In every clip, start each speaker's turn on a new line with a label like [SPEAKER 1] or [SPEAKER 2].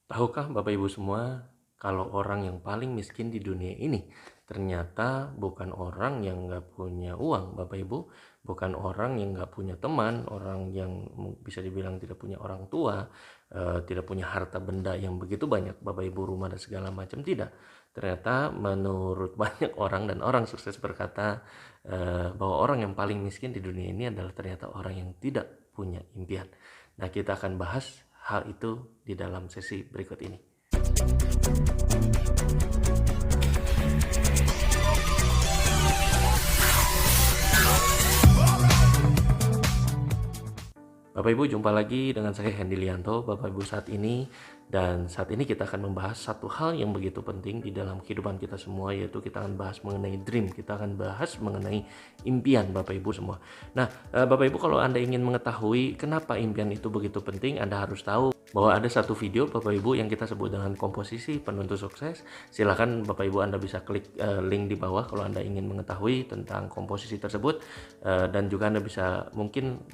[SPEAKER 1] Tahukah Bapak Ibu semua, kalau orang yang paling miskin di dunia ini ternyata bukan orang yang nggak punya uang, Bapak Ibu, bukan orang yang nggak punya teman, orang yang bisa dibilang tidak punya orang tua, tidak punya harta benda yang begitu banyak, Bapak Ibu, rumah dan segala macam, tidak. Ternyata menurut banyak orang dan orang sukses berkata bahwa orang yang paling miskin di dunia ini adalah ternyata orang yang tidak punya impian. Nah, kita akan bahas hal itu di dalam sesi berikut ini. Bapak Ibu, jumpa lagi dengan saya Hendy Lianto, Bapak Ibu saat ini. Dan saat ini kita akan membahas satu hal yang begitu penting di dalam kehidupan kita semua, yaitu kita akan bahas mengenai dream, kita akan bahas mengenai impian Bapak Ibu semua. Nah, Bapak Ibu, kalau Anda ingin mengetahui kenapa impian itu begitu penting, Anda harus tahu bahwa ada satu video Bapak Ibu yang kita sebut dengan komposisi penentu sukses. Silakan Bapak Ibu Anda bisa klik link di bawah kalau Anda ingin mengetahui tentang komposisi tersebut, dan juga Anda bisa mungkin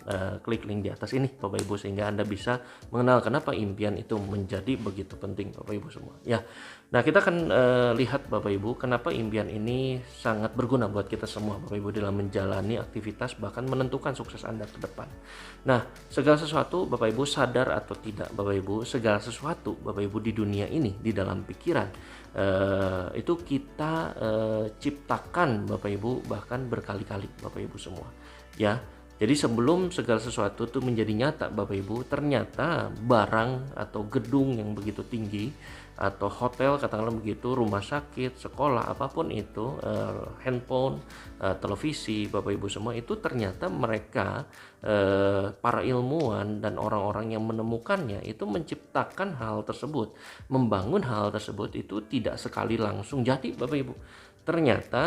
[SPEAKER 1] klik link di atas ini Bapak Ibu, sehingga Anda bisa mengenal kenapa impian itu menjadi begitu penting Bapak Ibu semua ya. Nah, kita akan lihat Bapak Ibu kenapa impian ini sangat berguna buat kita semua Bapak Ibu dalam menjalani aktivitas bahkan menentukan sukses Anda ke depan. Nah, segala sesuatu Bapak Ibu, sadar atau tidak Bapak Ibu, segala sesuatu Bapak Ibu di dunia ini, di dalam pikiran itu kita ciptakan Bapak Ibu, bahkan berkali-kali Bapak Ibu semua ya. Jadi sebelum segala sesuatu itu menjadi nyata Bapak Ibu, ternyata barang atau gedung yang begitu tinggi, atau hotel katakanlah begitu, rumah sakit, sekolah, apapun itu, handphone, televisi Bapak Ibu semua, itu ternyata mereka, para ilmuwan dan orang-orang yang menemukannya itu menciptakan hal tersebut, membangun hal tersebut itu tidak sekali langsung jadi Bapak Ibu. Ternyata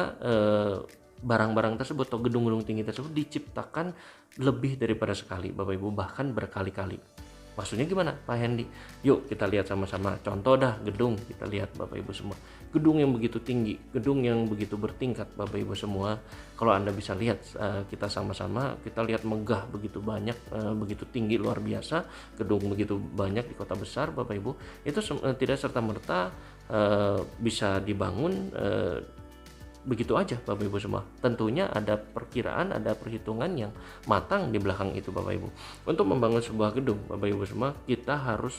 [SPEAKER 1] barang-barang tersebut atau gedung-gedung tinggi tersebut diciptakan lebih daripada sekali Bapak Ibu, bahkan berkali-kali. Maksudnya gimana Pak Hendy? Yuk kita lihat sama-sama contoh dah gedung. Kita lihat Bapak Ibu semua, gedung yang begitu tinggi, gedung yang begitu bertingkat Bapak Ibu semua. Kalau Anda bisa lihat, kita sama-sama kita lihat megah, begitu banyak, begitu tinggi, luar biasa, gedung begitu banyak di kota besar Bapak Ibu. Itu tidak serta-merta bisa dibangun begitu aja Bapak Ibu semua. Tentunya ada perkiraan, ada perhitungan yang matang di belakang itu Bapak Ibu. Untuk membangun sebuah gedung Bapak Ibu semua, kita harus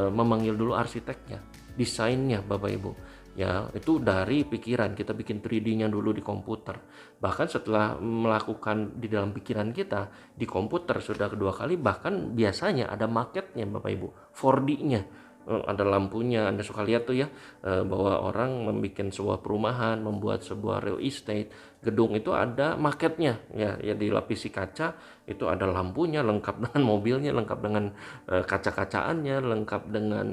[SPEAKER 1] memanggil dulu arsiteknya, desainnya Bapak Ibu. Ya, itu dari pikiran, kita bikin 3D-nya dulu di komputer. Bahkan setelah melakukan di dalam pikiran kita di komputer sudah kedua kali, bahkan biasanya ada maketnya Bapak Ibu, 4D-nya. Ada lampunya. Anda suka lihat tuh ya, bahwa orang membuat sebuah perumahan, membuat sebuah real estate, gedung itu ada maketnya ya, ya dilapisi kaca, itu ada lampunya, lengkap dengan mobilnya, lengkap dengan kaca-kacaannya, lengkap dengan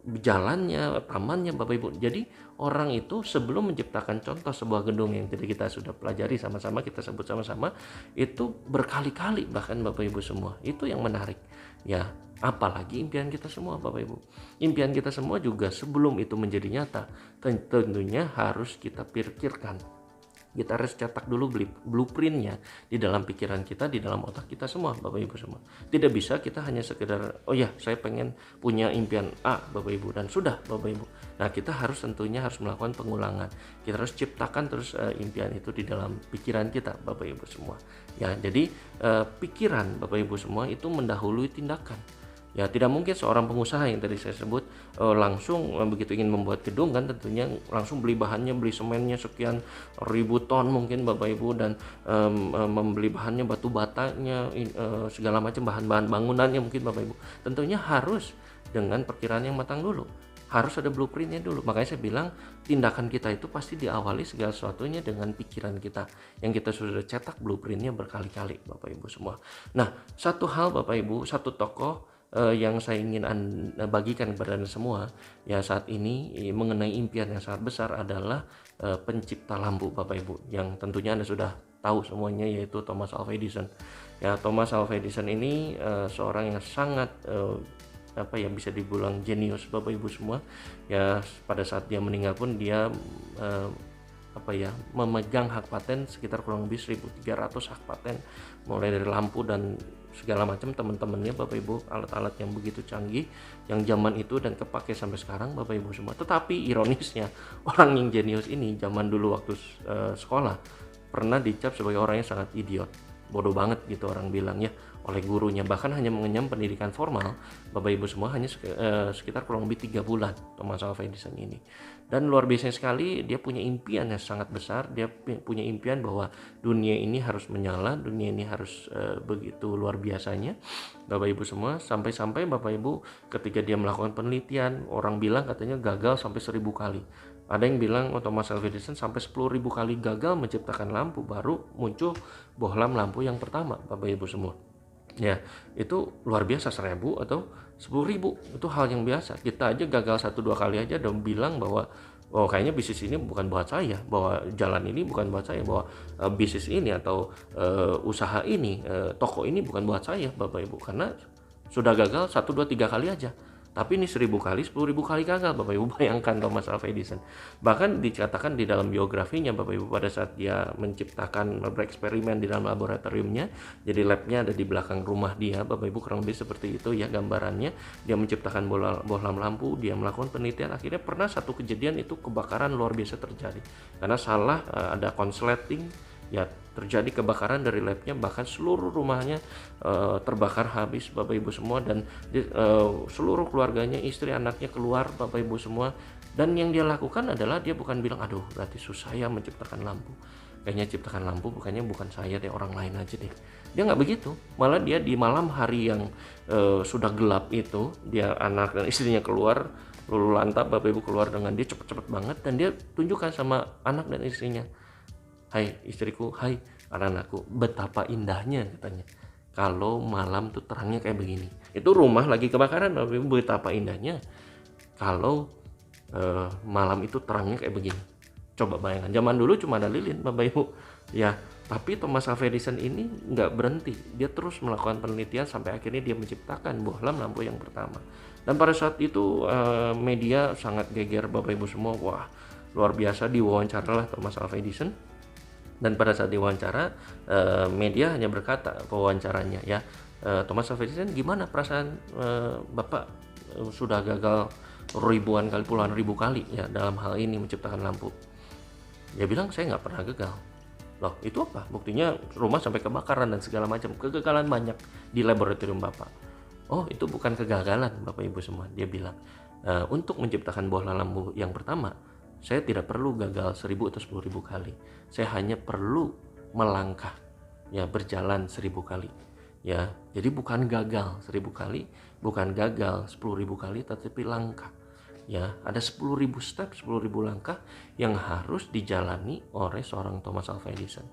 [SPEAKER 1] jalannya, tamannya Bapak Ibu. Jadi orang itu sebelum menciptakan contoh sebuah gedung yang tadi kita sudah pelajari sama-sama, kita sebut sama-sama, itu berkali-kali bahkan Bapak Ibu semua. Itu yang menarik ya. Apalagi impian kita semua Bapak Ibu. Impian kita semua juga sebelum itu menjadi nyata, tentunya harus kita pikirkan. Kita harus cetak dulu blueprintnya di dalam pikiran kita, di dalam otak kita semua Bapak Ibu semua. Tidak bisa kita hanya sekedar, oh ya saya pengen punya impian A Bapak Ibu, dan sudah Bapak Ibu. Nah, kita harus tentunya harus melakukan pengulangan. Kita harus ciptakan terus impian itu di dalam pikiran kita Bapak Ibu semua ya. Jadi pikiran Bapak Ibu semua itu mendahului tindakan. Ya, tidak mungkin seorang pengusaha yang tadi saya sebut langsung begitu ingin membuat gedung kan, tentunya langsung beli bahannya, beli semennya sekian ribu ton mungkin Bapak Ibu, dan membeli bahannya, batu batanya, segala macam bahan-bahan bangunannya mungkin Bapak Ibu. Tentunya harus dengan perkiraan yang matang dulu. Harus ada blueprintnya dulu. Makanya saya bilang tindakan kita itu pasti diawali segala sesuatunya dengan pikiran kita yang kita sudah cetak blueprintnya berkali-kali Bapak Ibu semua. Nah, satu hal Bapak Ibu, satu tokoh yang saya ingin bagikan kepada Anda semua ya saat ini mengenai impian yang sangat besar adalah pencipta lampu Bapak Ibu, yang tentunya Anda sudah tahu semuanya, yaitu Thomas Alva Edison. Ya, Thomas Alva Edison ini seorang yang sangat apa ya, bisa dibilang jenius Bapak Ibu semua. Ya, pada saat dia meninggal pun dia memegang hak paten sekitar kurang lebih 1.300 hak paten, mulai dari lampu dan segala macam teman-temannya Bapak Ibu, alat-alat yang begitu canggih yang zaman itu dan kepake sampai sekarang Bapak Ibu semua. Tetapi ironisnya orang yang jenius ini zaman dulu waktu sekolah pernah dicap sebagai orang yang sangat idiot, bodoh banget gitu orang bilang ya oleh gurunya, bahkan hanya mengenyam pendidikan formal Bapak Ibu semua hanya sekitar kurang lebih 3 bulan Thomas Alva Edison ini. Dan luar biasa sekali, dia punya impian yang sangat besar, dia punya impian bahwa dunia ini harus menyala, dunia ini harus begitu luar biasanya Bapak Ibu semua, sampai-sampai Bapak Ibu ketika dia melakukan penelitian, orang bilang katanya gagal sampai 1000 kali. Ada yang bilang Thomas Alva Edison sampai 10.000 kali gagal menciptakan lampu baru muncul bohlam lampu yang pertama Bapak Ibu semua. Ya, itu luar biasa, 1000 atau 10.000 itu hal yang biasa. Kita aja gagal 1-2 kali aja udah bilang bahwa oh kayaknya bisnis ini bukan buat saya, bahwa jalan ini bukan buat saya, bahwa bisnis ini atau usaha ini, toko ini bukan buat saya Bapak Ibu, karena sudah gagal 1-2-3 kali aja. Tapi ini 1000 kali, 10.000 kali gagal Bapak Ibu, bayangkan Thomas Alva Edison. Bahkan dikatakan di dalam biografinya Bapak Ibu, pada saat dia menciptakan bereksperimen di dalam laboratoriumnya, jadi labnya ada di belakang rumah dia Bapak Ibu, kurang lebih seperti itu ya gambarannya. Dia menciptakan bohlam lampu, dia melakukan penelitian, akhirnya pernah satu kejadian itu kebakaran luar biasa terjadi. Karena salah ada konsleting, ya terjadi kebakaran dari labnya, bahkan seluruh rumahnya terbakar habis Bapak Ibu semua, dan seluruh keluarganya, istri anaknya keluar Bapak Ibu semua. Dan yang dia lakukan adalah dia bukan bilang aduh berarti susah ya menciptakan lampu, kayaknya ciptakan lampu bukan saya deh, orang lain aja deh. Dia nggak begitu, malah dia di malam hari yang sudah gelap itu, dia anak dan istrinya keluar lulu lantap Bapak Ibu, keluar dengan dia cepet-cepet banget, dan dia tunjukkan sama anak dan istrinya, hai istriku, hai anak-anakku, betapa indahnya katanya kalau malam tuh terangnya kayak begini. Itu rumah lagi kebakaran Bapak Ibu, betapa indahnya kalau malam itu terangnya kayak begini. Coba bayangkan, zaman dulu cuma ada lilin Bapak Ibu ya, tapi Thomas Alva Edison ini nggak berhenti, dia terus melakukan penelitian sampai akhirnya dia menciptakan bohlam lampu yang pertama. Dan pada saat itu media sangat geger Bapak Ibu semua, wah luar biasa, diwawancaralah Thomas Alva Edison. Dan pada saat diwawancara, media hanya berkata pewawancaranya ya, Thomas Alva Edison, gimana perasaan Bapak sudah gagal ribuan kali, puluhan ribu kali ya dalam hal ini menciptakan lampu. Dia bilang saya nggak pernah gagal. Loh itu apa? Buktinya rumah sampai kebakaran dan segala macam, kegagalan banyak di laboratorium Bapak. Oh itu bukan kegagalan Bapak Ibu semua, dia bilang untuk menciptakan bohlam lampu yang pertama, saya tidak perlu gagal 1000 atau 10.000 kali. Saya hanya perlu melangkah, ya berjalan 1000 kali. Ya, jadi bukan gagal 1000 kali, bukan gagal 10.000 kali, tetapi langkah. Ya, ada 10.000 step, 10.000 langkah yang harus dijalani oleh seorang Thomas Alva Edison.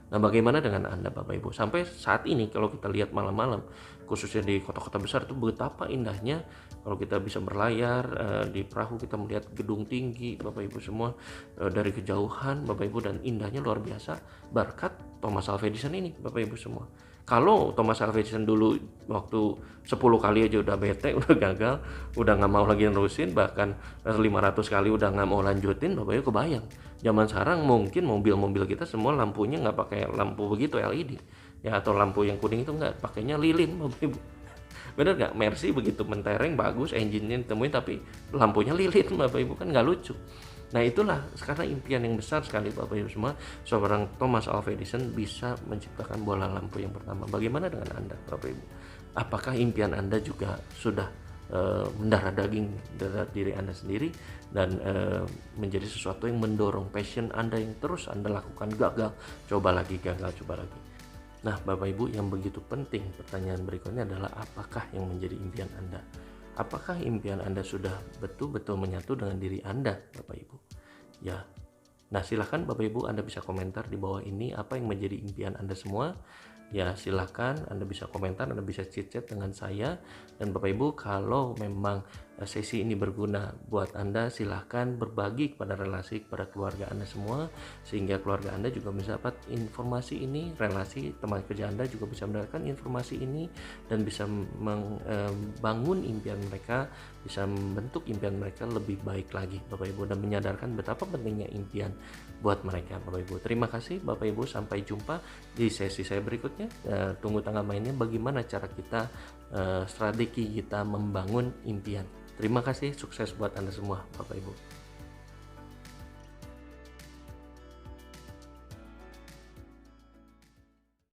[SPEAKER 1] Nah, bagaimana dengan Anda Bapak Ibu? Sampai saat ini kalau kita lihat malam-malam, khususnya di kota-kota besar, itu betapa indahnya kalau kita bisa berlayar di perahu, kita melihat gedung tinggi Bapak Ibu semua dari kejauhan Bapak Ibu, dan indahnya luar biasa berkat Thomas Alva Edison ini Bapak Ibu semua. Kalau Thomas Alva Edison dulu waktu 10 kali aja udah bete, udah gagal, udah nggak mau lagi nerusin, bahkan 500 kali udah nggak mau lanjutin, Bapak Ibu kebayang zaman sekarang mungkin mobil-mobil kita semua lampunya nggak pakai lampu begitu LED ya, atau lampu yang kuning itu nggak, pakainya lilin Bapak Ibu. Bener nggak? Mercy begitu mentereng bagus, engine-nya ditemuin tapi lampunya lilin Bapak Ibu, kan nggak lucu. Nah itulah sekarang impian yang besar sekali Bapak Ibu semua, seorang Thomas Alva Edison bisa menciptakan bola lampu yang pertama. Bagaimana dengan Anda Bapak Ibu? Apakah impian Anda juga sudah mendarah daging dalam diri Anda sendiri dan menjadi sesuatu yang mendorong passion Anda yang terus Anda lakukan, gagal, coba lagi, gagal, coba lagi. Nah Bapak Ibu, yang begitu penting, pertanyaan berikutnya adalah apakah yang menjadi impian Anda? Apakah impian Anda sudah betul-betul menyatu dengan diri Anda Bapak Ibu? Ya. Nah silahkan Bapak Ibu, Anda bisa komentar di bawah ini apa yang menjadi impian Anda semua. Ya silahkan Anda bisa komentar, Anda bisa chit-chat dengan saya. Dan Bapak Ibu, kalau memang sesi ini berguna buat Anda, silahkan berbagi kepada relasi, kepada keluarga Anda semua, sehingga keluarga Anda juga bisa dapat informasi ini, relasi teman kerja Anda juga bisa mendapatkan informasi ini dan bisa membangun impian mereka, bisa membentuk impian mereka lebih baik lagi Bapak Ibu, dan menyadarkan betapa pentingnya impian buat mereka Bapak Ibu. Terima kasih Bapak Ibu, sampai jumpa di sesi saya berikutnya. Tunggu tanggal mainnya bagaimana cara kita, strategi kita membangun impian. Terima kasih, sukses buat Anda semua Bapak Ibu.